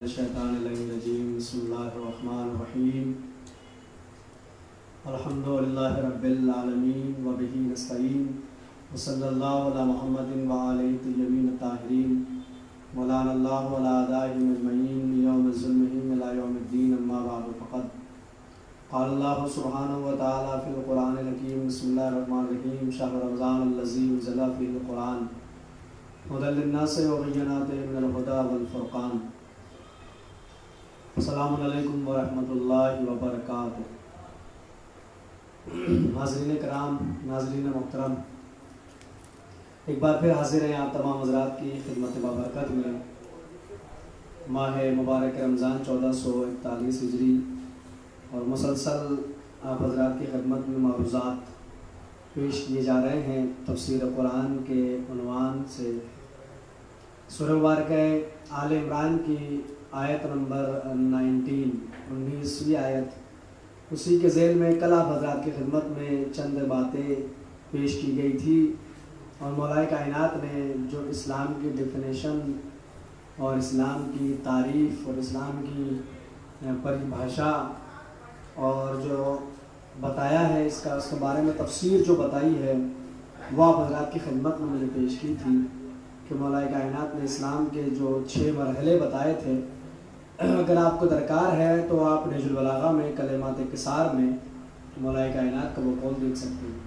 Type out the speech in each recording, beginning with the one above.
الشیطان الرجیم بسم اللہ الرحمن الرحیم الحمدللہ رب العالمین وبہ نستعین وصلی اللہ علی محمد وآلہ الطیبین الطاہرین مولانا اللہ وعلی اعدائہم اجمعین یوم ظلمہم الی یوم الدین اما بعد فقد قال اللہ سبحانہ وتعالی فی القرآن الحکیم بسم اللہ الرحمن الرحیم شہر رمضان الذی انزل فیہ القرآن ھدی للناس وبینات من الھدی والفرقان۔ السلام علیکم ورحمۃ اللہ وبرکاتہ۔ حاضرین کرام، ناظرین محترم، ایک بار پھر حاضر ہیں آپ تمام حضرات کی خدمت بابرکت میں ماہ مبارک رمضان 1441 ہجری، اور مسلسل آپ حضرات کی خدمت میں معروضات پیش کیے جا رہے ہیں تفسیر قرآن کے عنوان سے۔ سورہ مبارکہ آل عمران کی آیت نمبر 19ویں آیت، اسی کے ذیل میں کل آپ حضرات کی خدمت میں چند باتیں پیش کی گئی تھی، اور مولا کائنات نے جو اسلام کی ڈیفینیشن اور اسلام کی تعریف اور اسلام کی پریبھاشا اور جو بتایا ہے اس کے بارے میں تفسیر جو بتائی ہے وہ آپ حضرات کی خدمت میں نے پیش کی تھی کہ مولا کائنات نے اسلام کے جو 6 مرحلے بتائے تھے، اگر آپ کو درکار ہے تو آپ نہج البلاغہ میں کلمات قصار میں مولا کائنات کا وہ قول دیکھ سکتے ہیں۔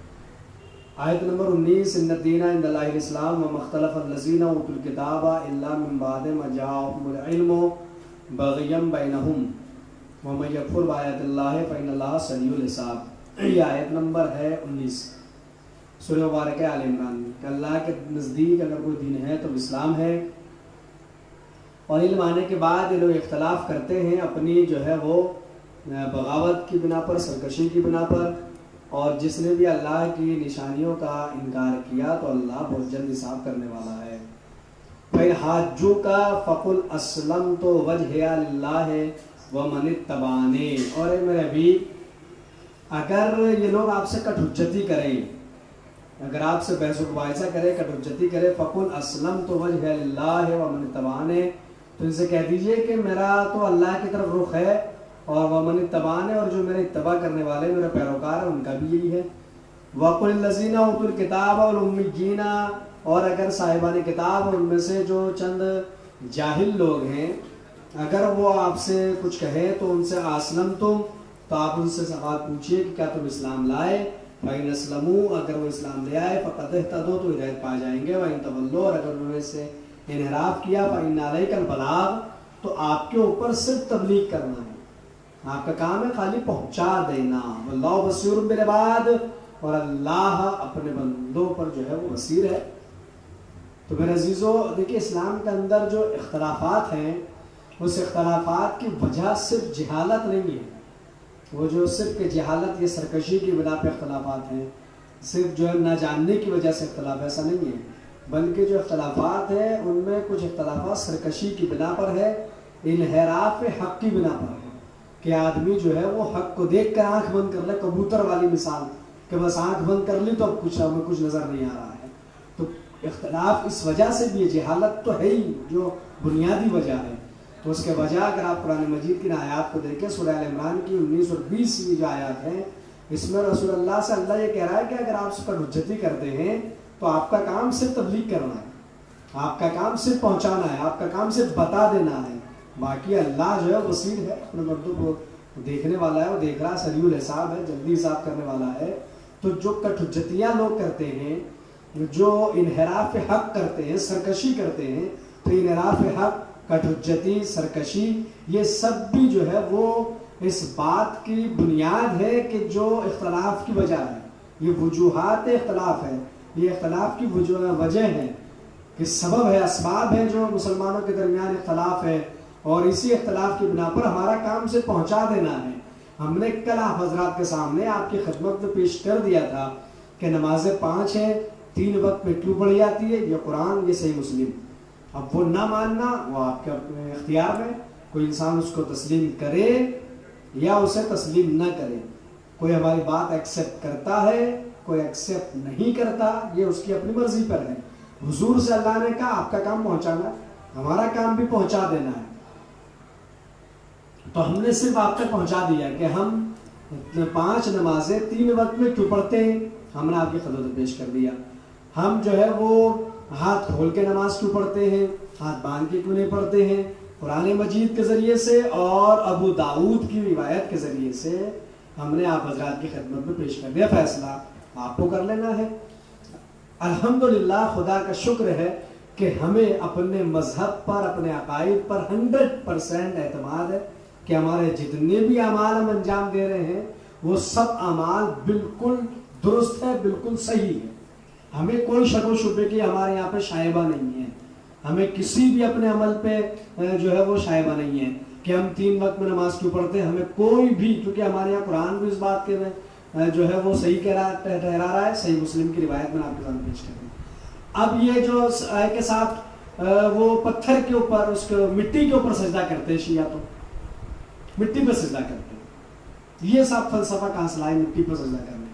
آیت نمبر 19، ان الدین عند اللہ الاسلام وما اختلف الذین اوتوا الکتاب الا من بعد ما جاءهم العلم بغیا بینہم ومن یکفر بآیات اللہ فإن اللہ سریع الحساب۔ یہ آیت نمبر ہے 19 سورہ مبارکہ آل عمران میں، کہ اللہ کے نزدیک اگر کوئی دین ہے تو اسلام ہے، اور علم آنے کے بعد یہ لوگ اختلاف کرتے ہیں اپنی جو ہے وہ بغاوت کی بنا پر، سرکشی کی بنا پر، اور جس نے بھی اللہ کی نشانیوں کا انکار کیا تو اللہ بہت جلد حساب کرنے والا ہے۔ فَإِنْ حَاجُّوكَ فَقُلْ أَسْلَمْتُ وَجْهِيَ لِلَّهِ وَمَنِ اتَّبَعَنِي۔ اور اے میرے نبی، اگر یہ لوگ آپ سے کٹ حجتی کریں، اگر آپ سے بحث و مباحثہ کرے، کٹ حجتی کرے، فَقُلْ أَسْلَمْتُ وَجْهِيَ لِلَّهِ وَمَنِ اتَّبَعَنِي، تو ان سے کہہ دیجئے کہ میرا تو اللہ کی طرف رخ ہے، اور وَمَنِ اتَّبَعَنِي، اور جو میرے اتباع کرنے والے میرے پیروکار ہیں ان کا بھی یہی ہے۔ وَقُلِ الَّذِينَ أُوتُوا الْكِتَابَ وَالْأُمِّيِّينَ، اور اگر صاحبان کتاب ان میں سے جو چند جاہل لوگ ہیں، اگر وہ آپ سے کچھ کہیں تو ان سے اسلمتم، تو آپ ان سے سوال پوچھئے کہ کیا تم اسلام لائے؟ فَإِنْ أَسْلَمُوا، اگر وہ اسلام لے آئے، فَقَدْ اهْتَدَوْا، تو ہدایت پا جائیں گے۔ وَإِنْ تَوَلَّوْا، اور اگر انہوں نے سے انحراف کیا، فَإِنَّ عَلَيْكَ الْبَلَاغَ، تو آپ کے اوپر صرف تبلیغ کرنا ہے، آپ کا کام ہے خالی پہنچا دینا۔ وَاللَّهُ بَصِيرٌ بِالْعِبَادِ، اور اللہ اپنے بندوں پر جو ہے وہ بصیر ہے۔ تو میرے عزیزو، دیکھیں اسلام کے اندر جو اختلافات ہیں، اس اختلافات کی وجہ صرف جہالت نہیں ہے، وہ جو صرف کہ جہالت یا سرکشی کی بنا پہ اختلافات ہیں، صرف جو ہے نہ جاننے کی وجہ سے اختلاف، ایسا نہیں ہے، بلکہ جو اختلافات ہیں ان میں کچھ اختلافات سرکشی کی بنا پر ہے، انحراف حق کی بنا پر ہے، کہ آدمی جو ہے وہ حق کو دیکھ کر آنکھ بند کر لے، کبوتر والی مثال کہ بس آنکھ بند کر لی تو اب ہمیں کچھ نظر نہیں آ رہا ہے۔ تو اختلاف اس وجہ سے بھی ہے، جہالت تو ہے ہی جو بنیادی وجہ ہے۔ تو اس کے وجہ اگر آپ قرآن مجید کی آیات کو دیکھیں، سورہ آل عمران کی 19 اور 20 کی جو آیات ہیں، اس میں رسول اللہ سے اللہ یہ کہہ رہا ہے کہ اگر آپ اس پر حجتی کرتے ہیں تو آپ کا کام صرف تبلیغ کرنا ہے، آپ کا کام صرف پہنچانا ہے، آپ کا کام صرف بتا دینا ہے، باقی اللہ جو ہے بصیر ہے، اپنے بندوں کو دیکھنے والا ہے، وہ دیکھ رہا، سریع الحساب ہے، جلدی حساب کرنے والا ہے۔ تو جو کٹ حجتیاں لوگ کرتے ہیں، جو انحراف حق کرتے ہیں، سرکشی کرتے ہیں، تو انحراف حق، کٹ حجتی، سرکشی، یہ سب بھی جو ہے وہ اس بات کی بنیاد ہے کہ جو اختلاف کی وجہ ہے، یہ وجوہات اختلاف ہے، یہ اختلاف کی وجہ ہے، کہ سبب ہے، اسباب ہیں جو مسلمانوں کے درمیان اختلاف ہے، اور اسی اختلاف کی بنا پر ہمارا کام سے پہنچا دینا ہے۔ ہم نے کل آپ حضرات کے سامنے آپ کی خدمت میں پیش کر دیا تھا کہ نمازیں 5 ہیں، 3 وقت میں کیوں پڑھی جاتی ہے، یہ قرآن، یہ صحیح مسلم۔ اب وہ نہ ماننا وہ آپ کے اپنے اختیار میں، کوئی انسان اس کو تسلیم کرے یا اسے تسلیم نہ کرے، کوئی ہماری بات ایکسیپٹ کرتا ہے، کوئی ایکسیپٹ نہیں کرتا، یہ اس کی اپنی مرضی پر ہے۔ حضور سے اللہ نے کہا آپ کا کام پہنچانا ہے، ہمارا کام بھی پہنچا دینا ہے۔ تو ہم نے صرف آپ تک پہنچا دیا کہ ہم 5 نمازیں 3 وقت میں کیوں پڑھتے ہیں، ہم نے آپ کی خدمت میں پیش کر دیا. ہم جو ہے وہ ہاتھ کھول کے نماز کیوں پڑھتے ہیں، ہاتھ باندھ کے کیوں نہیں پڑھتے ہیں، قرآن مجید کے ذریعے سے اور ابو داؤد کی روایت کے ذریعے سے ہم نے آپ حضرات کی خدمت میں پیش کر دیا. فیصلہ آپ کو کر لینا ہے. الحمدللہ خدا کا شکر ہے کہ ہمیں اپنے مذہب پر، اپنے عقائد پر 100% اعتماد ہے کہ ہمارے جتنے بھی اعمال ہم انجام دے رہے ہیں وہ سب اعمال بالکل درست ہے، بالکل صحیح ہے. ہمیں کوئی شک و شبے کی ہمارے یہاں پہ شائبہ نہیں ہے. ہمیں کسی بھی اپنے عمل پہ جو ہے وہ شائبہ نہیں ہے کہ ہم 3 وقت میں نماز کیوں پڑھتے ہیں. ہمیں کوئی بھی، کیونکہ ہمارے یہاں قرآن بھی اس بات کے میں جو ہے وہ صحیح ٹھہرا رہا ہے. صحیح مسلم کی روایت میں آپ کے سامنے پیش کر دیں. اب یہ جو کے ساتھ وہ پتھر کے اوپر، اس کو مٹی کے اوپر سجدہ کرتے ہیں شیعہ، تو مٹی پہ سجدہ کرتے ہیں. یہ سب فلسفہ کہاں سے لائے مٹی پہ سجدہ کرنے کا؟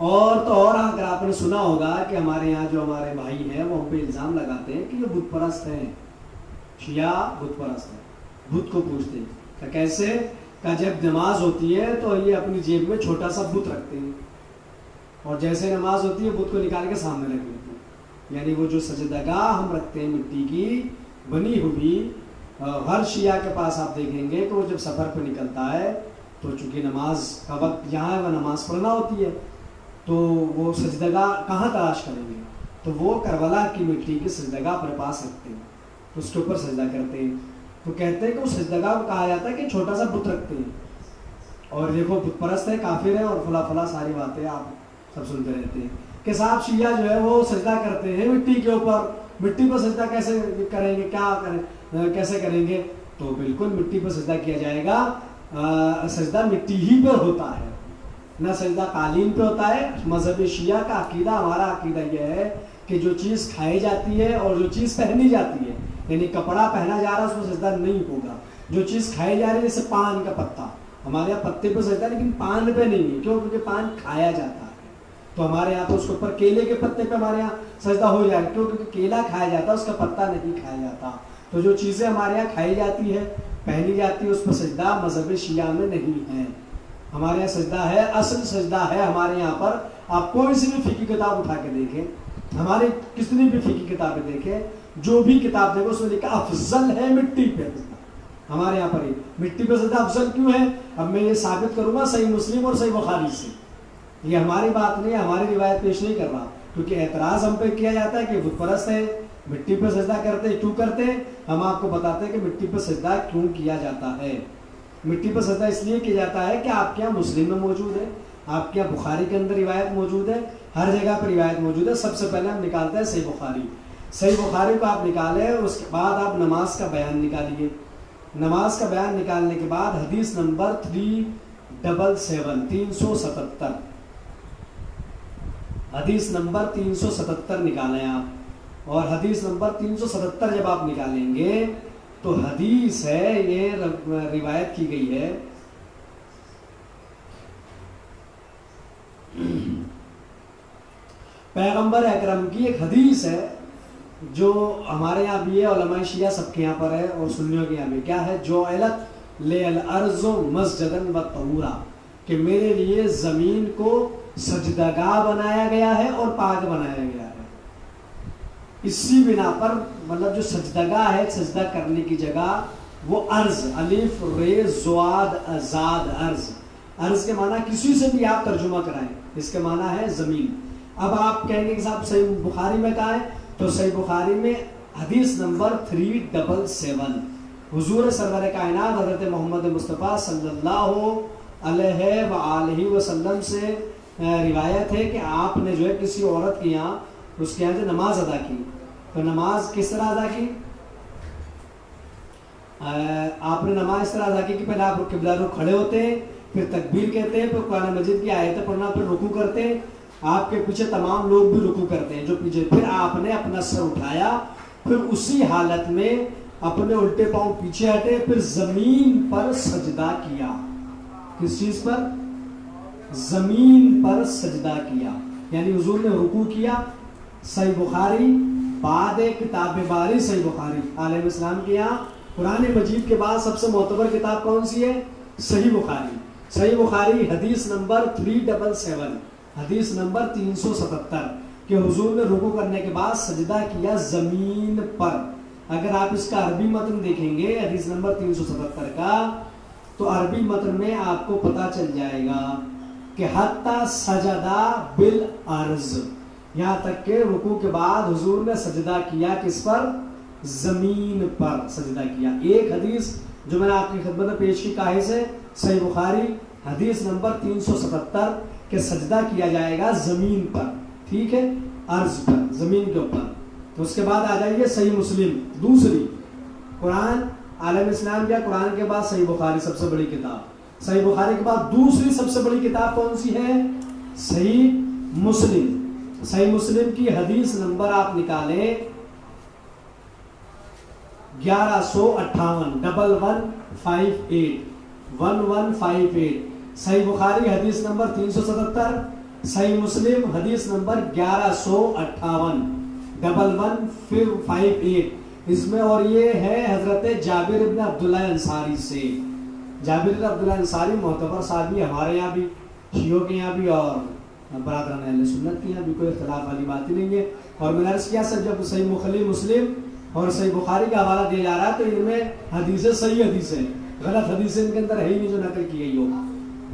اور تو اور اگر آپ نے سنا ہوگا کہ ہمارے یہاں جو ہمارے بھائی ہیں وہ ہم پہ الزام لگاتے ہیں کہ یہ بت پرست ہیں، شیعہ بت پرست ہیں، بت کو پوجتے ہیں. کہ کیسے؟ کہ جب نماز ہوتی ہے تو یہ اپنی جیب میں چھوٹا سا بت رکھتے ہیں، اور جیسے نماز ہوتی ہے بت کو نکال کے سامنے رکھ لیتے ہیں. یعنی وہ جو سجدگاہ ہم رکھتے ہیں مٹی کی بنی ہوئی، ہر شیعہ کے پاس آپ دیکھیں گے کہ وہ جب سفر پہ نکلتا ہے تو چونکہ نماز کا وقت یہاں ہے، وہ نماز پڑھنا ہوتی ہے، تو وہ سجدگاہ کہاں تلاش کریں گے؟ تو وہ کربلا کی مٹی کی سجدگاہ اپنے پاس رکھتے ہیں، اس کے اوپر سجدہ کرتے ہیں. تو کہتے ہیں کہ اس سجدگاہ کو کہا جاتا ہے کہ چھوٹا سا بت رکھتے ہیں، اور دیکھو بت پرست ہے، کافر ہے، اور فلاں فلاں ساری باتیں آپ سب سنتے رہتے ہیں کہ صاحب شیعہ جو ہے وہ سجدہ کرتے ہیں مٹی کے اوپر. مٹی پر سجدہ کیسے کریں گے، کیا کریں، کیسے کریں گے؟ تو بالکل مٹی پر سجدہ کیا جائے گا. سجدہ مٹی ہی پر ہوتا ہے، نہ سجدہ قالین پہ ہوتا ہے. مذہب شیعہ کا عقیدہ، ہمارا عقیدہ یہ ہے کہ جو چیز کھائی جاتی ہے اور جو چیز پہنی جاتی ہے، یعنی کپڑا پہنا جا رہا ہے اس میں سجدہ نہیں ہوگا. جو چیز کھائی جا رہی ہے، جیسے پان کا پتا، ہمارے یہاں پتے پہ سجدہ لیکن پان پہ نہیں ہے. کیوں؟ کیونکہ پان کھایا جاتا ہے. تو ہمارے یہاں تو اس کے اوپر کیلے کے پتے پہ ہمارے یہاں سجدہ ہو جائے گا. کیوں؟ کیونکہ کیلا کھایا جاتا ہے، اس کا پتا نہیں کھایا جاتا. تو جو چیزیں ہمارے یہاں کھائی جاتی ہے، پہنی جاتی ہے، اس پر سجدہ مذہب شیعہ میں نہیں ہے. ہمارے یہاں سجدہ ہے، اصل سجدہ ہے ہمارے یہاں پر. آپ کوئی سی بھی فقہی کتاب اٹھا کے دیکھیں، ہمارے کتنی بھی فقہی کتابیں دیکھیں، جو بھی کتاب دیکھو اس میں لکھا افضل ہے مٹی پہ سجدہ. ہمارے یہاں پر ہی مٹی پہ سجدہ افضل کیوں ہے؟ اب میں یہ ثابت کروں گا صحیح مسلم اور صحیح بخاری سے. یہ ہماری بات نہیں ہے، ہماری روایت پیش نہیں کر رہا، کیونکہ اعتراض ہم پہ کیا جاتا ہے کہ بت پرست ہے، مٹی پہ سجدہ کرتے ہیں. کیوں کرتے ہیں؟ ہم آپ کو بتاتے ہیں کہ مٹی پہ سجدہ کیوں کیا جاتا ہے. مٹی پہ سجدہ اس لیے کیا جاتا ہے کہ آپ کے یہاں مسلم میں موجود ہے، آپ کے یہاں بخاری کے اندر روایت موجود ہے، ہر جگہ پہ روایت موجود ہے. سب سے پہلے ہم نکالتے ہیں صحیح بخاری. صحیح بخاری کو آپ نکالیں، اس کے بعد آپ نماز کا بیان نکالیے. نماز کا بیان نکالنے کے بعد حدیث نمبر 377 حدیث نمبر 377 نکالیں آپ. اور حدیث نمبر 377 جب آپ نکالیں گے تو حدیث ہے، یہ روایت کی گئی ہے پیغمبر اکرم کی. ایک حدیث ہے جو ہمارے یہاں بھی ہے، علماء شیعہ سب کے یہاں پر ہے، اور سنیوں کے یہاں بھی. کیا ہے؟ جعلت للارض مسجدا وطہورا، کہ میرے لیے زمین کو سجدگاہ بنایا گیا ہے اور پاک بنایا گیا ہے. اسی بنا پر مطلب جو سجدگاہ ہے، سجدہ کرنے کی جگہ، وہ ارض، الف ر زواد ازاد ارض. ارض کے معنی کسی سے بھی آپ ترجمہ کرائیں، اس کے معنی ہے زمین. اب آپ کہیں گے کہ صاحب صحیح بخاری میں کہا ہے، تو صحیح بخاری میں حدیث نمبر 377 حضور سرور کائنات حضرت محمد مصطفیٰ صلی اللہ علیہ وآلہ وسلم سے روایت ہے کہ آپ نے جو ہے کسی عورت کے یہاں، اس کے یہاں جو نماز ادا کی. تو نماز کس طرح ادا کی؟ آپ نے نماز اس طرح ادا کی کہ پہلے آپ قبلہ رخ کھڑے ہوتے ہیں، پھر تکبیر کہتے ہیں، پھر قرآن مجید کی آیتیں پڑھنا، پھر رکوع کرتے ہیں. آپ کے پیچھے تمام لوگ بھی رکوع کرتے ہیں جو پیچھے. پھر آپ نے اپنا سر اٹھایا، پھر اسی حالت میں اپنے الٹے پاؤں پیچھے ہٹے، پھر زمین پر سجدہ کیا. کس چیز پر؟ زمین پر سجدہ کیا. یعنی حضور نے رکوع کیا. صحیح بخاری بعد کتاب باری صحیح بخاری علیہ السلام کے یہاں قرآن مجید کے بعد سب سے معتبر کتاب کون سی ہے؟ صحیح بخاری. صحیح بخاری حدیث نمبر 377، حدیث نمبر 377 کہ حضور نے رکوع کرنے کے بعد سجدہ کیا زمین پر. اگر آپ اس کا عربی متن دیکھیں گے حدیث نمبر 377 کا، تو عربی متن میں آپ کو پتا چل جائے گا کہ حتی سجدہ بالارض، یہاں تک کہ رکوع کے بعد حضور نے سجدہ کیا کس پر؟ زمین پر سجدہ کیا. ایک حدیث جو میں نے آپ کی خدمت میں پیش کی کاہے سے، صحیح بخاری حدیث نمبر 377 کہ سجدہ کیا جائے گا زمین پر، ٹھیک ہے، ارض پر، زمین کے اوپر. تو اس کے بعد آ جائیے صحیح مسلم، دوسری. قرآن عالم اسلام کیا؟ قرآن کے بعد صحیح بخاری سب سے بڑی کتاب. صحیح بخاری کے بعد دوسری سب سے بڑی کتاب کون سی ہے؟ صحیح مسلم. صحیح مسلم کی حدیث نمبر آپ نکالیں 1158، 1158. صحیح بخاری حدیث نمبر 377، صحیح مسلم حدیث نمبر 1158، 1158. اس میں اور یہ ہے حضرت جابر ابن عبداللہ انصاری سے. جابر ابن عبداللہ انصاری معتبر صحابی، ہمارے یہاں بھی، شیعوں کے یہاں بھی اور برادران اہل سنت کے یہاں بھی کوئی اختلاف والی بات ہی نہیں ہے. اور میں نے عرض کیا سر، جب صحیح مخلی مسلم اور صحیح بخاری کا حوالہ دیا جا رہا ہے تو ان میں حدیثیں صحیح حدیثیں، غلط حدیثیں ان کے اندر ہے ہی نہیں جو نقل کی گئی ہو.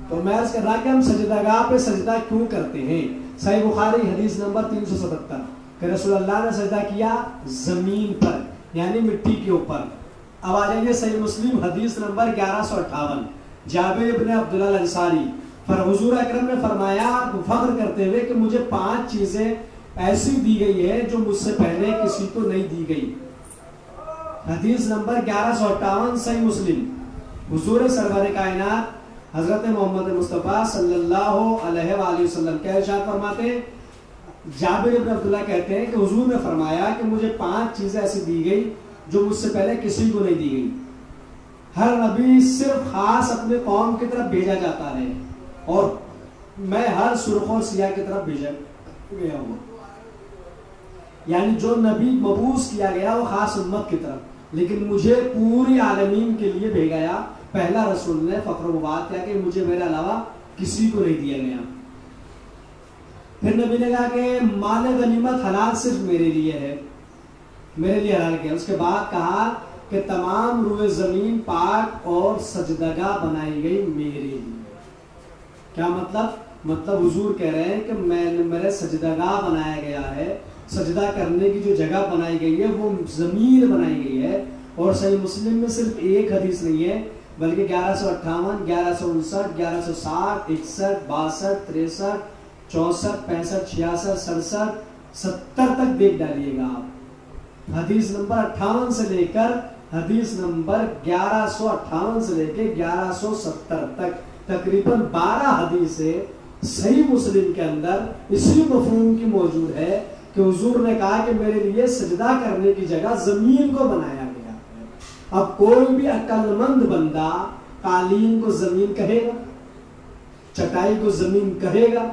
تو میں عرض کر رہا کہ ہم سجدہ گاہ پہ سجدہ کیوں کرتے ہیں. صحیح بخاری حدیث نمبر 377 کہ رسول اللہ نے سجدہ کیا زمین پر یعنی مٹی کے اوپر. اب آ جائیے صحیح مسلم حدیث نمبر 1158، جابر ابن عبداللہ الانصاری حضور اکرم نے فرمایا فخر کرتے ہوئے کہ مجھے 5 چیزیں ایسی دی گئی ہے جو مجھ سے پہلے کسی کو نہیں دی گئی. حدیث نمبر 1158 صحیح مسلم. حضور سرور کائنات حضرت محمد مصطفیٰ صلی اللہ علیہ وآلہ وسلم کیا ارشاد فرماتے ہیں؟ جابر ابن عبداللہ کہتے ہیں کہ حضور نے فرمایا کہ مجھے 5 چیزیں ایسی دی گئی جو مجھ سے پہلے کسی کو نہیں دی گئی. ہر نبی صرف خاص اپنے قوم کی طرف بھیجا جاتا ہے اور میں ہر سرخ اور سیاہ کی طرف بھیجا گیا ہوں. یعنی جو نبی مبعوث کیا گیا وہ خاص امت کی طرف، لیکن مجھے پوری عالمین کے لیے بھیجا گیا. پہلا رسول نے فخر و بات کیا کہ مجھے میرے علاوہ کسی کو نہیں دیا گیا. پھر نبی نے کہا کہ مال غنیمت حلال صرف میرے لیے ہے، میرے لیے حلال کیا. اس کے بعد کہا کہ تمام روئے زمین پاک اور سجدگاہ بنائی گئی میرے لیے. کیا مطلب حضور کہہ رہے ہیں کہ میرے سجدگاہ بنایا گیا ہے، سجدہ کرنے کی جو جگہ بنائی گئی ہے وہ زمین بنائی گئی ہے. اور صحیح مسلم میں صرف ایک حدیث نہیں ہے بلکہ 1158، 1159، 1160، 61، 62، 63، 64، 65، 66، 67، 70 تک دیکھ ڈالیے گا آپ. حدیث نمبر 58 سے لے کر حدیث نمبر 1158 سے لے کے 1170 تک تقریباً 12 حدیثیں صحیح مسلم کے اندر اسی مفہوم کی موجود ہے کہ حضور نے کہا کہ میرے لیے سجدہ کرنے کی جگہ زمین کو بنایا گیا ہے. اب کوئی بھی عقل مند بندہ قالین کو زمین کہے گا، چٹائی کو زمین کہے گا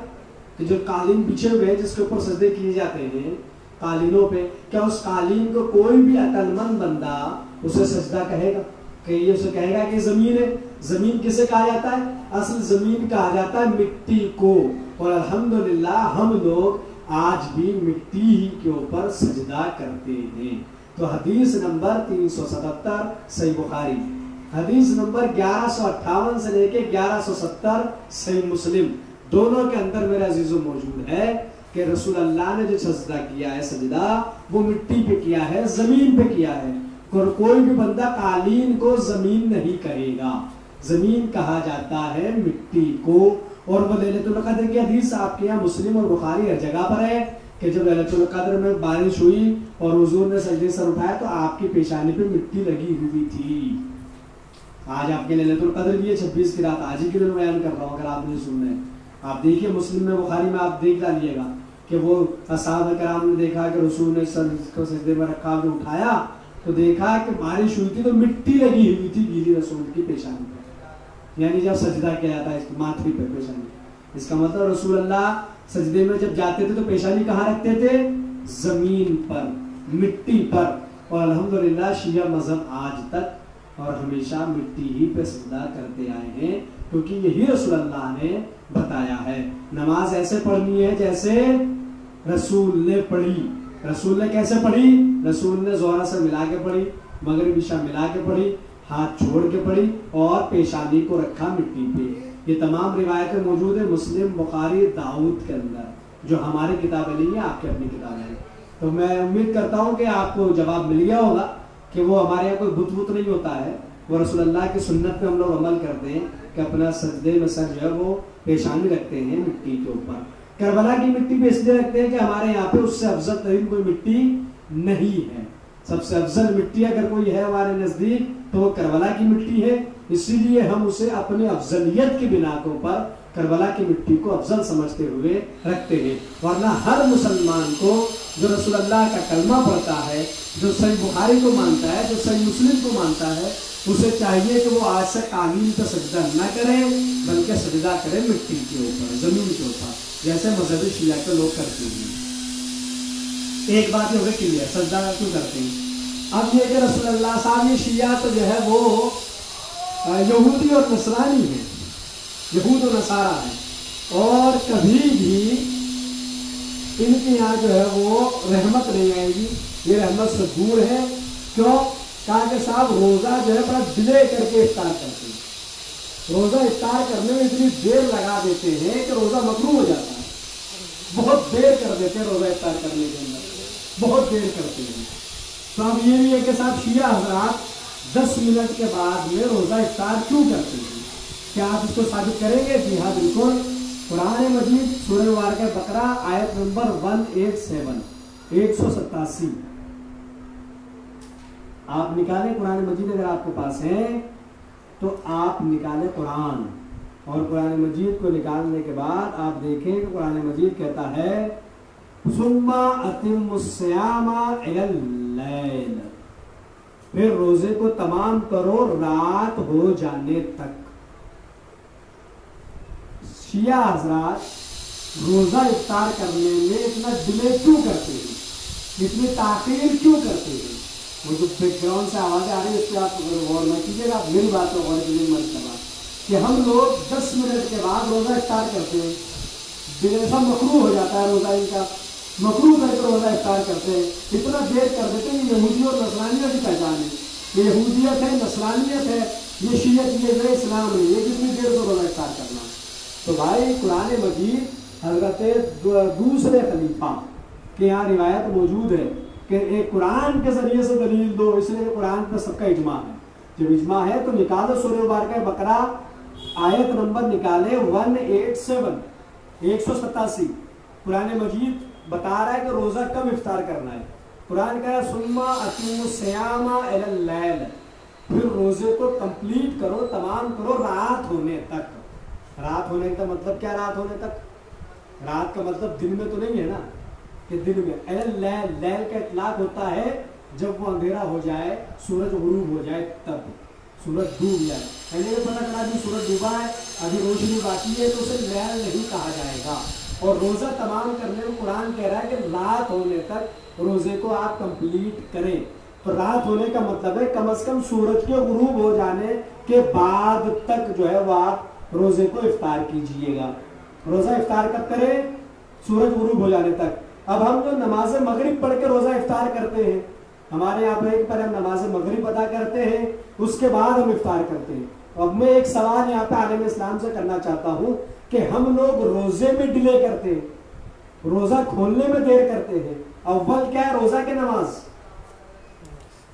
کہ جو قالین بچھے ہوئے ہیں جس کے اوپر سجدے کیے جاتے ہیں قالینوں پہ، کیا اس قالین کو کوئی بھی عقل مند بندہ اسے سجدہ کہے گا؟ کہ یہ اسے کہے گا کہ زمین ہے. زمین کسے کہا جاتا ہے؟ اصل زمین کہا جاتا ہے مٹی کو. اور الحمدللہ ہم لوگ آج بھی مٹی ہی کے اوپر سجدہ کرتے ہیں. تو حدیث نمبر 377 صحیح بخاری، حدیث نمبر 1158 سے لے کے 1170 صحیح مسلم، دونوں کے اندر میرا عزیزو موجود ہے کہ رسول اللہ نے جو سجدہ کیا ہے سجدہ وہ مٹی پہ کیا ہے، زمین پہ کیا ہے. اور کوئی بھی بندہ قالین کو زمین نہیں کہے گا، زمین کہا جاتا ہے مٹی کو. اور وہ لیلۃ القدر کی حدیث آپ کے یہاں مسلم اور بخاری ہر جگہ پر ہے کہ جب لیلۃ القدر میں بارش ہوئی اور حضور نے سجدے سر اٹھایا تو آپ کی پیشانی پہ مٹی لگی ہوئی تھی. آج آپ کے لیلۃ القدر بھی ہے 26 کی رات، آج ہی کے لیے بیان کر رہا ہوں اگر آپ نے سننا ہے. آپ دیکھیے مسلم میں بخاری میں آپ دیکھ ڈالیے گا کہ وہ اصحاب کرام نے دیکھا کہ رسول نے سر کو سجدے میں رکھا، جو اٹھایا تو دیکھا کہ بارش ہوئی تھی تو مٹی لگی ہوئی تھی گیلی رسول کی پیشانی پہ. یعنی جب سجدہ کیا جاتا ہے اس ماتھری پہ پیشانی، اس کا مطلب رسول اللہ سجدے میں جب جاتے تھے تو پیشانی کہاں رکھتے تھے؟ زمین پر، مٹی پر. اور الحمدللہ شیعہ مذہب آج تک اور ہمیشہ مٹی ہی پہ سجدہ کرتے آئے ہیں، کیونکہ یہی رسول اللہ نے بتایا ہے۔ نماز ایسے پڑھنی ہے جیسے رسول نے پڑھی۔ رسول نے کیسے پڑھی؟ رسول نے زہر سے ملا کے پڑھی، مغرب عشاء ملا کے پڑھی، ہاتھ چھوڑ کے پڑھی اور پیشانی کو رکھا مٹی پہ۔ یہ تمام روایتیں موجود ہیں مسلم، بخاری، داؤد کے اندر، جو ہماری کتابیں نہیں ہیں، آپ کی اپنی کتابیں ہیں۔ تو میں امید کرتا ہوں کہ آپ کو جواب مل گیا ہوگا کہ وہ ہمارے یہاں کوئی بت بت نہیں ہوتا ہے، وہ رسول اللہ کی سنت پہ ہم لوگ عمل کرتے ہیں کہ اپنا سجدے میں سر جو ہے وہ پیشانی رکھتے ہیں مٹی کے اوپر۔ کربلا کی مٹی پہ اس لیے رکھتے ہیں کہ ہمارے یہاں پہ اس سے افضل ترین کوئی مٹی نہیں ہے۔ سب سے افضل مٹی اگر کوئی ہے ہمارے نزدیک تو وہ کربلا کی مٹی ہے، اسی لیے ہم اسے اپنے افضلیت کی بنا کے اوپر کربلا کی مٹی کو افضل سمجھتے ہوئے رکھتے ہیں۔ ورنہ ہر مسلمان کو جو رسول اللہ کا کلمہ پڑھتا ہے، جو صحیح بخاری کو مانتا ہے، جو صحیح مسلم کو مانتا ہے، اسے چاہیے کہ وہ آج سے قالین پہ سجدہ نہ کرے بلکہ سجدہ کرے مٹی کے اوپر، زمین کے اوپر، جیسے مذہبی شیعہ کے لوگ کرتے ہیں۔ ایک بات یہ ہوگی کلیئر، سجدہ کیوں کرتے ہیں؟ اب یہ کہ رسول اللہ صاحب یہ شیعہ تو جو ہے وہ یہودی اور نصرانی ہیں، یہود و نصارہ ہیں، اور کبھی بھی ان کے یہاں جو ہے وہ رحمت نہیں آئے گی، یہ رحمت سے دور ہے۔ کیوں؟ کہا کہ صاحب روزہ جو ہے بڑا ڈیلے کر کے افطار کرتے ہیں، روزہ افطار کرنے میں اتنی دیر لگا دیتے ہیں کہ روزہ مکروہ ہو جاتا ہے، بہت دیر کر دیتے ہیں روزہ افطار کرنے کے اندر، بہت دیر کرتے ہیں۔ تو اب یہ بھی ہے کہ صاحب شیعہ حضرات 10 منٹ کے بعد میں روزہ افطار کیوں کرتے ہیں؟ کیا آپ اس کو ثابت کریں گے؟ جی ہاں بالکل۔ قرآن مجید سورہ مبارکہ بقرہ آیت نمبر 187 187 آپ نکالیں قرآن مجید، اگر آپ کے پاس ہے تو آپ نکالیں قرآن، اور قرآن مجید کو نکالنے کے بعد آپ دیکھیں کہ قرآن مجید کہتا ہے ثم اتم الصیام الی اللیل، پھر روزے کو تمام کرو رات ہو جانے تک۔ شیعہ حضرات روزہ افطار کرنے میں اتنا ڈیلے کیوں کرتے ہیں، اتنی تاخیر کیوں کرتے ہیں؟ وہ جو بیک گراؤنڈ سے آوازیں آ رہی ہے اس پہ آپ غور نہ کیجیے گا، میری بات کو غور کیجیے مرتبہ کہ ہم لوگ 10 منٹ کے بعد روزہ افطار کرتے ہیں، ایسا مکروہ ہو جاتا ہے روزہ ان کا، مکروہ کر کے روزہ افطار کرتے ہیں، اتنا دیر کر دیتے ہیں۔ یہ یہودی اور نصرانیت کی پہچان ہے، یہ یہودیت ہے، نصرانیت ہے، یہ شیعت، یہ اسلام ہے، یہ کتنی دیر سے روزہ افطار کرنا۔ تو بھائی قرآن مجید حضرت دوسرے خلیفہ کے یہاں روایت موجود ہے کہ ایک قرآن کے ذریعے سے دلیل دو، اس لیے قرآن پہ سب کا اجماع ہے۔ جب اجماع ہے تو نکالو سورہ مبارکہ بقرہ آیت نمبر نکالے 187 187۔ قرآن مجید بتا رہا ہے کہ روزہ کب افطار کرنا ہے۔ قرآن کہا ثم اتم الصیام الی اللیل، پھر روزے کو کمپلیٹ کرو، تمام کرو رات ہونے تک۔ رات ہونے کا مطلب کیا؟ رات ہونے تک، رات کا مطلب دن میں تو نہیں ہے نا، کہ دن میں الی اللیل، لیل کا اطلاق ہوتا ہے جب وہ اندھیرا ہو جائے، سورج غروب ہو جائے، تب سورج ڈوب جائے، پہلے پتہ چلا کہ سورج ڈوبا ہے، ابھی روشنی باقی ہے تو اسے لیل نہیں کہا جائے گا۔ اور روزہ تمام کرنے میں قرآن کہہ رہا ہے کہ رات ہونے تک روزے کو آپ کمپلیٹ کریں۔ تو رات ہونے کا مطلب ہے کم از کم سورج کے غروب ہو جانے کے بعد تک جو ہے وہ آپ روزے کو افطار کیجئے گا۔ روزہ افطار کب کریں؟ سورج غروب ہو جانے تک۔ اب ہم جو نماز مغرب پڑھ کے روزہ افطار کرتے ہیں، ہمارے یہاں پہ ایک پر ہم نماز مغرب ادا کرتے ہیں، اس کے بعد ہم افطار کرتے ہیں۔ اب میں ایک سوال یہاں پہ عالم اسلام سے کرنا چاہتا ہوں کہ ہم لوگ روزے میں ڈیلے کرتے ہیں، روزہ کھولنے میں دیر کرتے ہیں۔ اول کیا ہے؟ روزہ کی نماز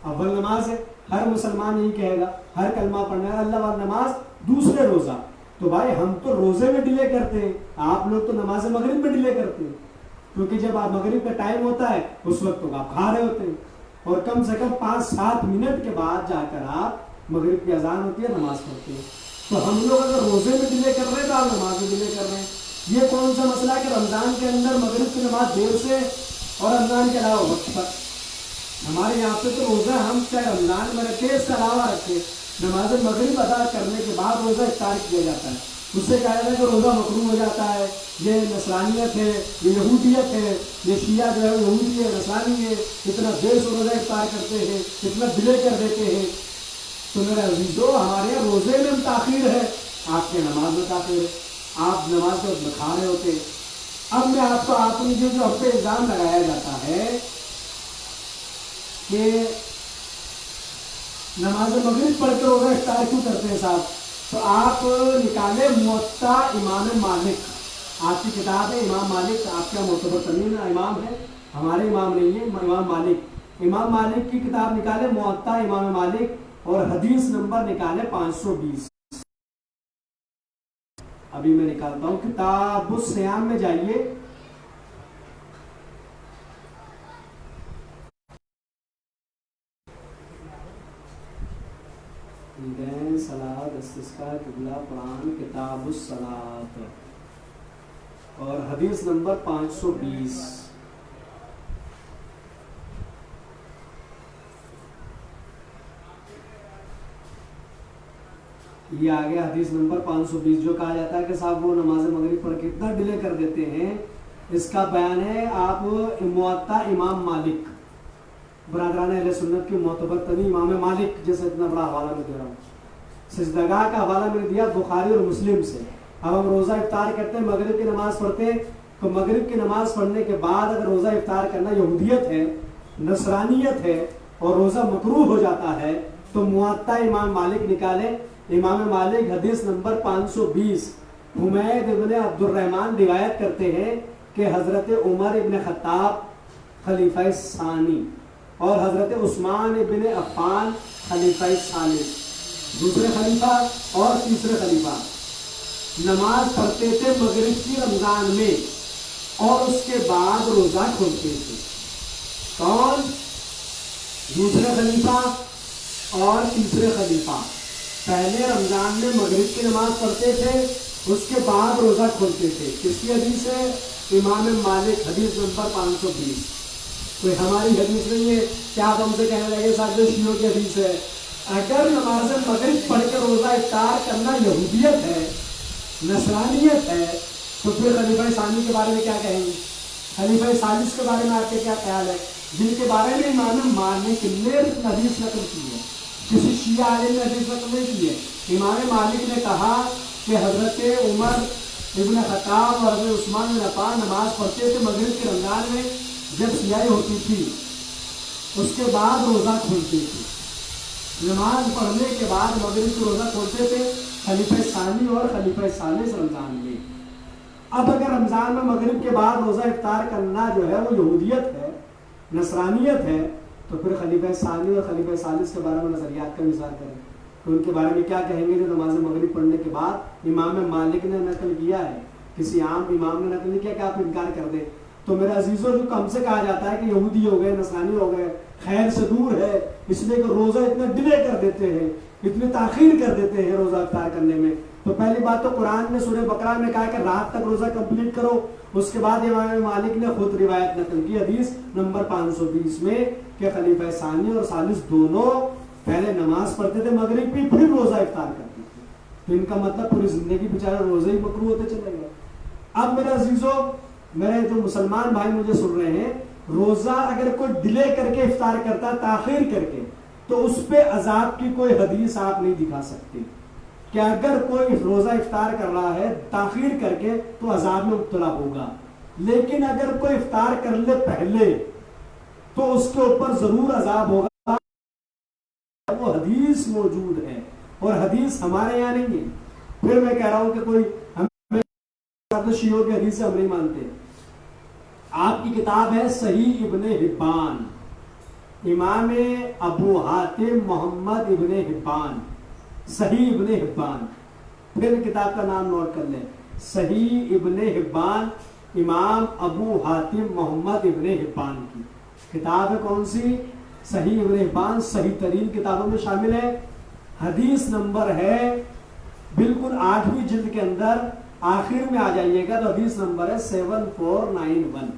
اول نماز ہے، ہر مسلمان یہی کہے گا، ہر کلمہ پڑھنا ہے اللہ والا نماز، دوسرے روزہ۔ تو بھائی ہم تو روزے میں ڈیلے کرتے ہیں، آپ لوگ تو نماز مغرب میں ڈیلے کرتے ہیں، کیونکہ جب آپ مغرب کا ٹائم ہوتا ہے اس وقت تو آپ کھا رہے ہوتے ہیں، اور کم سے کم 5-7 منٹ کے بعد جا کر آپ مغرب کی اذان ہوتی ہے، نماز پڑھتے ہیں۔ تو ہم لوگ اگر روزے میں ڈیلے کر رہے ہیں تو آپ نماز میں ڈیلے کر رہے ہیں۔ یہ کون سا مسئلہ ہے کہ رمضان کے اندر مغرب کی نماز دیر سے اور رمضان کے علاوہ وقت پر؟ ہمارے یہاں پہ تو روزہ ہم چاہے رمضان میں رکھے اس کے علاوہ رکھے، نماز مغرب ادا کرنے کے بعد روزہ افطار کیا جاتا ہے۔ اس سے کہا جاتا ہے کہ روزہ مکروہ ہو جاتا ہے، یہ نصرانیت ہے، یہ یہودیت ہے، یہ شیعہ جو ہے یہودی ہے، نصرانی ہے، اتنا دیر سے روزہ افطار کرتے ہیں، اتنا ڈیلے کر دیتے ہیں۔ تو میرے عزیزو، ہمارے یہاں روزے میں تاخیر ہے، آپ کے نماز میں تاخیر ہے، آپ نماز کے وقت میں کھا رہے ہوتے ہیں۔ اب میں آپ نے جو ہم پہ الزام لگایا جاتا ہے کہ نماز مغرب پڑھ کے روزہ افطار کیوں کرتے ہیں صاحب، تو آپ نکالے موطا امام مالک، آپ کی کتاب ہے امام مالک، آپ کا معتبر ترین امام ہے، ہمارے امام نہیں ہے، امام مالک، امام مالک کی کتاب نکالے موطا امام مالک، اور حدیث نمبر نکالے 520۔ ابھی میں نکالتا ہوں، کتاب الصیام میں جائیے، عیدین، صلاۃ، استسقاء، قبلہ، قرآن، کتاب الصلاۃ، اور حدیث نمبر 520۔ یہ آگے حدیث نمبر 520، جو کہا جاتا ہے کہ صاحب وہ نماز مغرب پڑھ کے اتنا ڈیلے کر دیتے ہیں، اس کا بیان ہے آپ موطا امام مالک، برادران اہل سنت کے معتبر ترین امام مالک، جیسے اتنا بڑا حوالہ میں دے رہا ہوں، سجدگاہ کا حوالہ میں نے دیا بخاری اور مسلم سے۔ اب ہم روزہ افطار کرتے ہیں، مغرب کی نماز پڑھتے ہیں، تو مغرب کی نماز پڑھنے کے بعد اگر روزہ افطار کرنا یہودیت ہے، نصرانیت ہے، اور روزہ مکروہ ہو جاتا ہے، تو موطا امام مالک نکالے، امام مالک حدیث نمبر 520، حمید ابن عبد الرحمن روایت کرتے ہیں کہ حضرت عمر ابن خطاب خلیفہ ثانی اور حضرت عثمان ابن عفان خلیفہ ثالث، دوسرے خلیفہ اور تیسرے خلیفہ، نماز پڑھتے تھے مغرب کی رمضان میں، اور اس کے بعد روزہ کھولتے تھے۔ کون؟ دوسرے خلیفہ اور تیسرے خلیفہ پہلے رمضان میں مغرب کی نماز پڑھتے تھے، اس کے بعد روزہ کھولتے تھے۔ کس کی حدیث ہے؟ امام مالک، حدیث نمبر 520۔ کوئی ہماری حدیث نہیں ہے، کیا آپ ہم سے کہنے لگے صاحب جو شیعوں کی حدیث ہے؟ اگر نماز مغرب پڑھ کے روزہ افطار کرنا یہودیت ہے، نصرانیت ہے، تو پھر خلیفہ ثانی کے بارے میں کیا کہیں گے؟ خلیفہ ثالث کے بارے میں آپ کے کیا خیال ہے، جن کے بارے میں امام مالک نے حدیث نقل کی ہے، کسی شیعہ عالم نے حدیث نقل نہیں کی ہے۔ امام مالک نے کہا کہ حضرت عمر ابن خطاب اور حضرت عثمان بن عفان نماز پڑھتے تھے مغرب کے رمضان میں، جب سیاہی ہوتی تھی، اس کے بعد روزہ کھولتے تھے۔ نماز پڑھنے کے بعد مغرب کو روزہ کھولتے تھے، خلیفہ ثانی اور خلیفہ ثالث رمضان میں۔ اب اگر رمضان میں مغرب کے بعد روزہ افطار کرنا جو ہے وہ یہودیت ہے، نصرانیت ہے، تو پھر خلیفہ ثانی اور خلیفہ ثالث کے بارے میں نظریات کا اظہار کریں، تو ان کے بارے میں کیا کہیں گے جو نماز مغرب پڑھنے کے بعد امام مالک نے نقل کیا ہے، کسی عام امام نے نقل نہیں کیا کہ آپ انکار کر دیں۔ تو میرے عزیزوں، جو ہم سے کہا جاتا ہے کہ یہودی ہو گئے، نصرانی ہو گئے، خیر سے دور ہے، اس لیے کہ روزہ اتنا ڈیلے کر دیتے ہیں، اتنی تاخیر کر دیتے ہیں روزہ افطار کرنے میں۔ تو پہلی بات تو قرآن نے سورہ بقرہ میں کہا کہ رات تک روزہ کمپلیٹ کرو، اس کے بعد امام مالک نے خود روایت نقل کی حدیث نمبر 520 میں کہ خلیفہ ثانی اور ثالث دونوں پہلے نماز پڑھتے تھے مغرب کی، پھر روزہ افطار کرتے تھے۔ تو ان کا مطلب پوری زندگی بیچارہ روزے ہی مکروہ ہوتے چلے گئے۔ اب میرے عزیزوں، میرے جو مسلمان بھائی مجھے سن رہے ہیں، روزہ اگر کوئی ڈیلے کر کے افطار کرتا ہے، تاخیر کر کے، تو اس پہ عذاب کی کوئی حدیث آپ نہیں دکھا سکتے کہ اگر کوئی روزہ افطار کر رہا ہے تاخیر کر کے تو عذاب میں مبتلا ہوگا، لیکن اگر کوئی افطار کر لے پہلے تو اس کے اوپر ضرور عذاب ہوگا۔ وہ حدیث موجود ہے، اور حدیث ہمارے یہاں نہیں ہے۔ پھر میں کہہ رہا ہوں کہ کوئی ہمیں شیعوں کی حدیث سے ہم نہیں مانتے۔ آپ کی کتاب ہے صحیح ابن حبان، امام ابو حاتم محمد ابن حبان، صحیح ابن حبان، پھر کتاب کا نام نوٹ کر لیں، صحیح ابن حبان، امام ابو حاتم محمد ابن حبان کی کتاب ہے۔ کون سی؟ صحیح ابن حبان، صحیح ترین کتابوں میں شامل ہے۔ حدیث نمبر ہے بالکل 8ویں جلد کے اندر، آخر میں آ جائیے گا تو حدیث نمبر ہے 7491،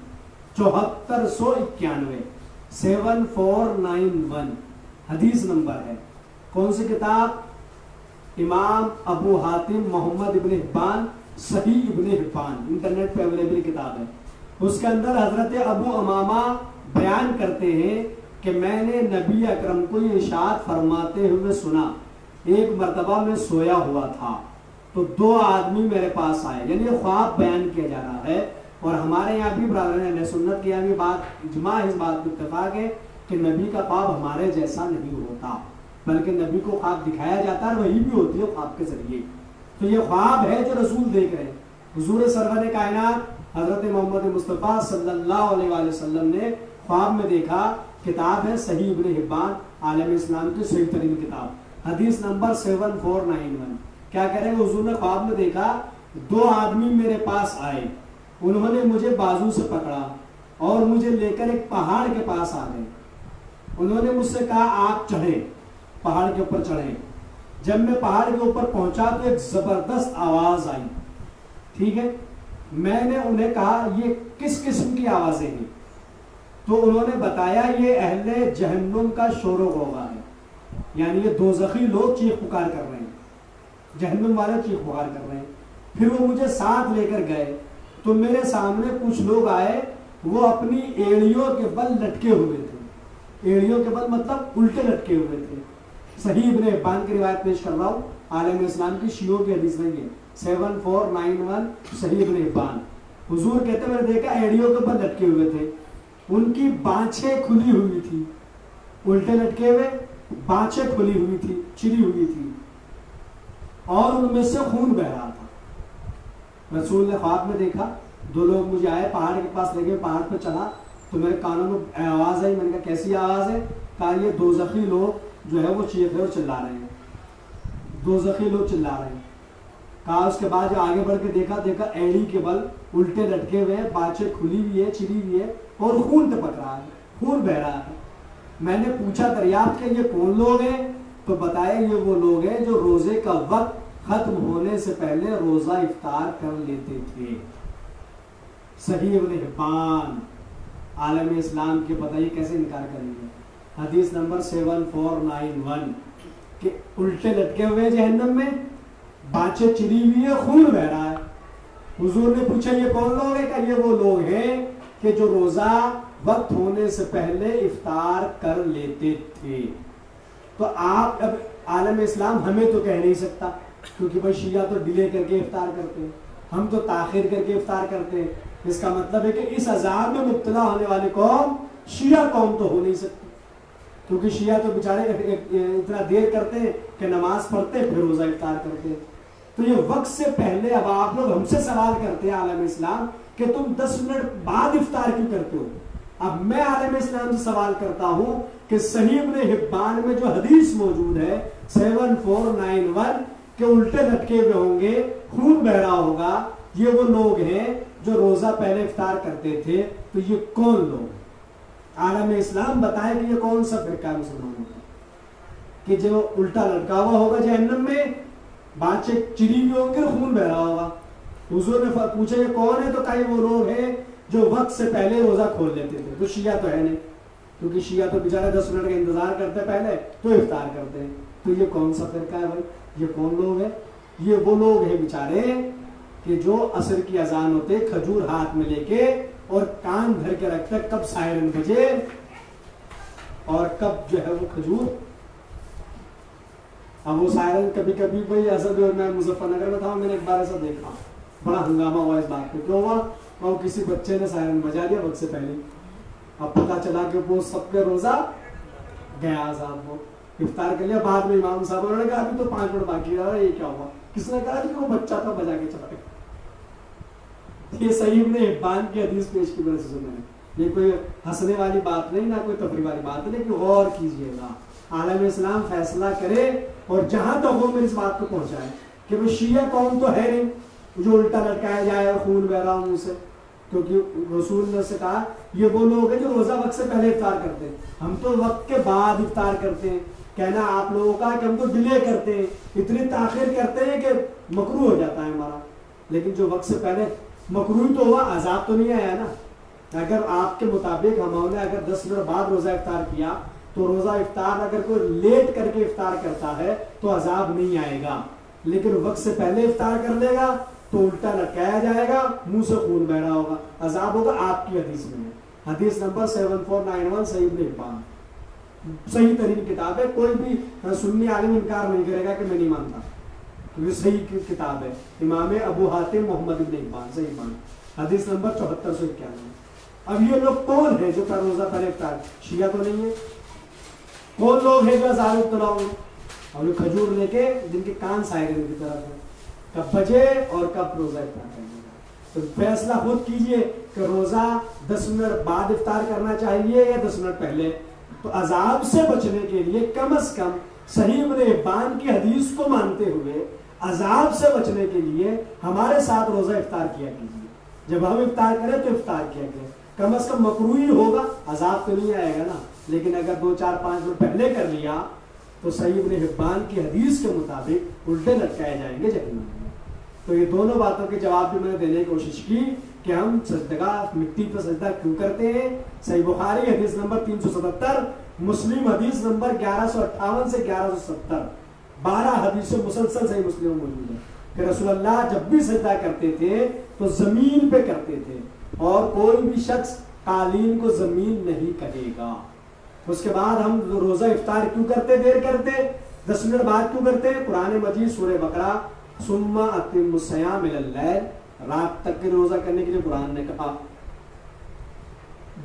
7491، 7491 حدیث نمبر ہے۔ کون سی کتاب؟ امام ابو حاتم محمد ابن حبان صحیح ابن حبان، انٹرنیٹ پہ اویلیبل کتاب ہے. اس کے اندر حضرت ابو امامہ بیان کرتے ہیں کہ میں نے نبی اکرم کو یہ ارشاد فرماتے ہوئے سنا، ایک مرتبہ میں سویا ہوا تھا تو 2 آدمی میرے پاس آئے. یعنی یہ خواب بیان کیا جا رہا ہے. اور ہمارے یہاں بھی برادران اہل سنت کے یہاں بھی بات اجماع اس بات پر اتفاق ہے کہ نبی کا خواب ہمارے جیسا نہیں ہوتا، بلکہ نبی کو خواب دکھایا جاتا ہے، وہی بھی ہوتی ہے خواب کے ذریعے. تو یہ خواب ہے جو رسول دیکھ رہے ہیں. حضور سرور کائنات حضرت محمد مصطفیٰ صلی اللہ علیہ وآلہ وسلم نے خواب میں دیکھا. کتاب ہے صحیح ابن حبان، عالم اسلام کی صحیح ترین کتاب، حدیث نمبر 7491. کیا کہہ رہے ہیں؟ حضور نے خواب میں دیکھا 2 آدمی میرے پاس آئے، انہوں نے مجھے بازو سے پکڑا اور مجھے لے کر ایک پہاڑ کے پاس آ گئے. انہوں نے مجھ سے کہا آپ چڑھیں، پہاڑ کے اوپر چڑھیں. جب میں پہاڑ کے اوپر پہنچا تو ایک زبردست آواز آئی. ٹھیک ہے، میں نے انہیں کہا یہ کس قسم کی آوازیں ہیں؟ تو انہوں نے بتایا یہ اہل جہنم کا شور و غوغا ہے. یعنی یہ دوزخی لوگ چیخ پکار کر رہے ہیں، جہنم والے چیخ پکار کر رہے ہیں. پھر وہ مجھے ساتھ لے کر گئے تو میرے سامنے کچھ لوگ آئے، وہ اپنی ایڑیوں کے بل لٹکے ہوئے تھے. ایڑیوں کے بل مطلب الٹے لٹکے ہوئے تھے. صحیح ابن حبان کی روایت پیش کر رہا ہوں، عالم اسلام کی شیعوں کی حدیث نہیں ہے، 7491 صحیح ابن حبان. حضور کہتے میں نے دیکھا ایڑیوں کے بل لٹکے ہوئے تھے، ان کی بانچیں کھلی ہوئی تھی، الٹے لٹکے ہوئے، بانچیں کھلی ہوئی تھی، چری ہوئی تھی، اور ان میں سے خون بہ رہا تھا. رسول نے خواب میں دیکھا 2 لوگ مجھے آئے، پہاڑ کے پاس لے گئے، پہاڑ پہ چڑھا تو میرے کانوں میں آواز آئی. میں نے کہا کیسی آواز ہے؟ کہا یہ دوزخی لوگ جو ہے وہ چیخ رہے اور چلا رہے ہیں، دوزخی لوگ چلا رہے ہیں. کہا اس کے بعد جو آگے بڑھ کے دیکھا ایڑی کے بل الٹے لٹکے ہوئے ہیں، بانچیں کھلی ہوئی ہے، چری ہوئی ہے، اور خون ٹپک رہا ہے، خون بہ رہا ہے. میں نے پوچھا دریافت کہ یہ کون لوگ ہیں؟ تو بتایا یہ وہ لوگ ہیں جو روزے کا وقت ختم ہونے سے پہلے روزہ افطار کر لیتے تھے. صحیح ابن حبان، عالم اسلام کے بتائیے کیسے انکار کریں گے. حدیث نمبر 7491 کہ الٹے لٹکے ہوئے جہنم میں، بانچیں چری ہوئی ہے، خون بہ رہا ہے. حضور نے پوچھا یہ کون لوگ ہیں؟ کہ یہ وہ لوگ ہیں کہ جو روزہ وقت ہونے سے پہلے افطار کر لیتے تھے. تو آپ اب عالم اسلام ہمیں تو کہہ نہیں سکتا، کیونکہ بھائی شیعہ تو ڈیلے کر کے افطار کرتے ہیں، ہم تو تاخیر کر کے افطار کرتے ہیں. اس کا مطلب ہے کہ اس عذاب میں مبتلا ہونے والی قوم شیعہ قوم تو ہو نہیں سکتی، کیونکہ شیعہ تو بیچارے اتنا دیر کرتے ہیں کہ نماز پڑھتے پھر روزہ افطار کرتے ہیں. تو یہ وقت سے پہلے اب آپ لوگ ہم سے سوال کرتے ہیں عالم اسلام کہ تم 10 منٹ بعد افطار کیوں کرتے ہو. اب میں عالم اسلام سے سوال کرتا ہوں کہ صحیح ابن حبان میں جو حدیث موجود ہے 7491 کہ الٹے لٹکے ہوئے ہوں گے، خون بہ رہا ہوگا، یہ وہ لوگ ہیں جو روزہ پہلے افطار کرتے تھے. تو یہ کون لوگ؟ عالم اسلام بتائے کہ یہ کون سا فرقہ ہے مسلمانوں کا کہ جو الٹا لٹکا ہوا ہوگا جہنم میں، بانچیں چری ہوئی ہوں گے، خون بہ رہا ہوگا. حضور نے پوچھا یہ کون ہے؟ تو کہا وہ لوگ ہیں جو وقت سے پہلے روزہ کھول لیتے تھے. تو شیعہ تو ہے نہیں، کیونکہ شیعہ تو بیچارے 10 منٹ کا انتظار کرتے پہلے تو افطار کرتے ہیں. تو یہ کون سا فرقہ ہے بھائی؟ یہ کون لوگ ہیں؟ یہ وہ لوگ ہیں بیچارے کہ جو عصر کی اذان ہوتے کھجور ہاتھ میں لے کے اور کان دھر کے رکھتے کب سائرن بجے اور کب جو ہے وہ کھجور. اب وہ سائرن کبھی کبھی بھائی اصل میں مظفر نگر میں تھا، میں نے ایک بار ایسا دیکھا، بڑا ہنگامہ ہوا اس بات پہ. کیوں ہوا؟ اور کسی بچے نے سائرن بجا دیا وقت سے پہلے. اب پتا چلا کہ وہ سب کے روزہ گیا صاحب، وہ افطار کر لیا. بعد میں امام صاحب انہوں نے کہا ابھی تو 5 منٹ باقی رہا، یہ کیا ہوا؟ کس نے کہا کہ وہ بچہ تھا بجا کے چلا گیا. یہ صحیح ابن حبان کی حدیث پیش کی وجہ سے سنا ہے. یہ کوئی ہنسنے والی بات نہیں، نہ کوئی تفریح والی بات نہیں، کہ غور کیجئے گا. عالم اسلام فیصلہ کرے اور جہاں تک ہو میری اس بات کو پہنچائے کہ وہ شیعہ قوم تو ہے نہیں جو الٹا لٹکایا جائے اور خون بہ رہا ہوں اسے. کیونکہ رسول نے سے کہا یہ وہ لوگ ہیں جو روزہ وقت سے پہلے افطار کرتے ہیں، ہم تو وقت کے بعد افطار کرتے ہیں. کہنا آپ لوگوں کا کہ ہم تو ڈیلے کرتے ہیں، اتنی تاخیر کرتے ہیں کہ مکروہ ہو جاتا ہے ہمارا. لیکن جو وقت سے پہلے مکروہ تو ہوا، عذاب تو نہیں آیا نا. اگر آپ کے مطابق ہم نے اگر 10 منٹ بعد روزہ افطار کیا تو روزہ افطار اگر کوئی لیٹ کر کے افطار کرتا ہے تو عذاب نہیں آئے گا، لیکن وقت سے پہلے افطار کر لے گا تو الٹا لٹکایا جائے گا، منہ سے خون بہ رہا ہوگا، عذاب ہوگا۔ آپ کی حدیث میں ہے، حدیث نمبر 7491 صحیح ابن حبان، صحیح ترین کتاب ہے، کوئی بھی سنی عالم انکار نہیں کرے گا کہ میں نہیں مانتا، یہ صحیح کتاب ہے، امام ابو حاتم محمد ابن حبان صحیح مان، حدیث نمبر 7491۔ اب یہ لوگ کون ہیں جو روزہ پہلے افطار؟ شیعہ تو نہیں ہے؟ کون لوگ ہیں جو عذاب مبتلا ہوں گے؟ اور وہ کھجور لے کے جن کے کان سائرن کی طرف ہے، کب بجے اور کب روزہ افطار کرنے کا، تو فیصلہ خود کیجئے کہ روزہ 10 منٹ بعد افطار کرنا چاہیے یا 10 منٹ پہلے۔ تو عذاب سے بچنے کے لیے کم از کم صحیح ابن حبان کی حدیث کو مانتے ہوئے عذاب سے بچنے کے لیے ہمارے ساتھ روزہ افطار کیا کیجیے، جب ہم افطار کریں تو افطار کیا کریں، کم از کم مکروہی ہوگا، عذاب تو نہیں آئے گا نا، لیکن اگر 2 4 5 منٹ پہلے کر لیا تو صحیح ابن حبان کی حدیث کے مطابق الٹے لٹکائے جائیں گے جہنم میں۔ تو یہ دونوں باتوں کے جواب بھی میں نے دینے کی کوشش کی کہ ہم سجدگاہ مٹی پر سجدہ کیوں کرتے ہیں۔ صحیح بخاری حدیث نمبر 377، مسلم حدیث نمبر 1158 سے 1170، 12 حدیثیں مسلسل صحیح مسلم میں موجود ہے کہ رسول اللہ جب بھی سجدہ کرتے تھے تو زمین پہ کرتے تھے، اور کوئی بھی شخص قالین کو زمین نہیں کہے گا۔ اس کے بعد ہم روزہ افطار کیوں کرتے، دیر کرتے، 10 منٹ بعد کیوں کرتے؟ قرآن مجید سورہ بقرہ ثم اتم الصیام الی اللیل، رات تک کے روزہ کرنے کے لیے قرآن نے کہا۔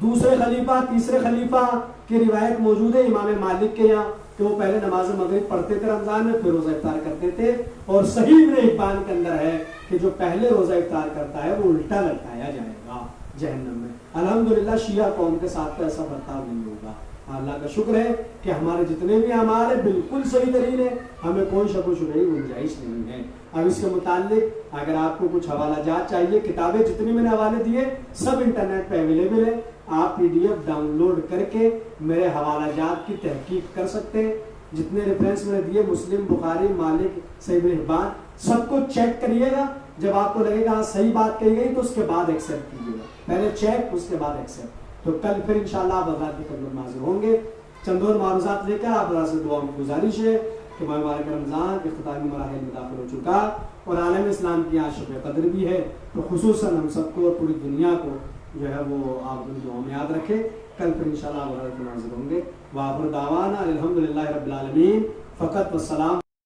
دوسرے خلیفہ تیسرے خلیفہ کی روایت موجود ہے امام مالک کے یہاں کہ وہ پہلے نماز مغرب پڑھتے تھے رمضان میں، پھر روزہ افطار کرتے تھے، اور صحیح ابن حبان کے اندر ہے کہ جو پہلے روزہ افطار کرتا ہے وہ الٹا لٹکایا جائے گا جہنم میں۔ الحمدللہ شیعہ قوم کے ساتھ تو ایسا برتاؤ نہیں ہوگا۔ اللہ کا شکر ہے کہ ہمارے جتنے بھی اعمال ہیں بالکل صحیح ترین ہے، ہمیں کوئی شک و شبہ گنجائش نہیں ہے۔ اب اس کے متعلق اگر آپ کو کچھ حوالہ جات چاہیے، کتابیں جتنی میں نے حوالے دیے سب انٹرنیٹ پہ اویلیبل ہے، آپ PDF ڈاؤن لوڈ کر کے میرے حوالہ جات کی تحقیق کر سکتے ہیں۔ جتنے ریفرنس میں نے دیے مسلم، بخاری، مالک، صحیح ابن حبان، سب کو چیک کریے گا، جب آپ کو لگے گا ہاں صحیح بات کہی گئی تو اس کے بعد ایکسیپٹ کیجیے گا، پہلے چیک اس کے بعد ایکسیپٹ۔ تو کل پھر انشاءاللہ آپ حضرات کی خدمت میں حاضر ہوں گے، چند اور معروضات لے کر۔ آپ حضرات سے دعا میں گزارش ہے کہ ماہ مبارک رمضان کے اختتامی مراحل میں داخل ہو چکا اور عالم اسلام کی آج شب قدر بھی ہے، تو خصوصاً ہم سب کو اور پوری دنیا کو جو ہے وہ آپ اپنی دعاؤں میں یاد رکھیں۔ کل پھر انشاءاللہ آپ حضرات میں حاضر ہوں گے۔ وآخر دعوانا الحمدللہ رب العالمین، فقط والسلام۔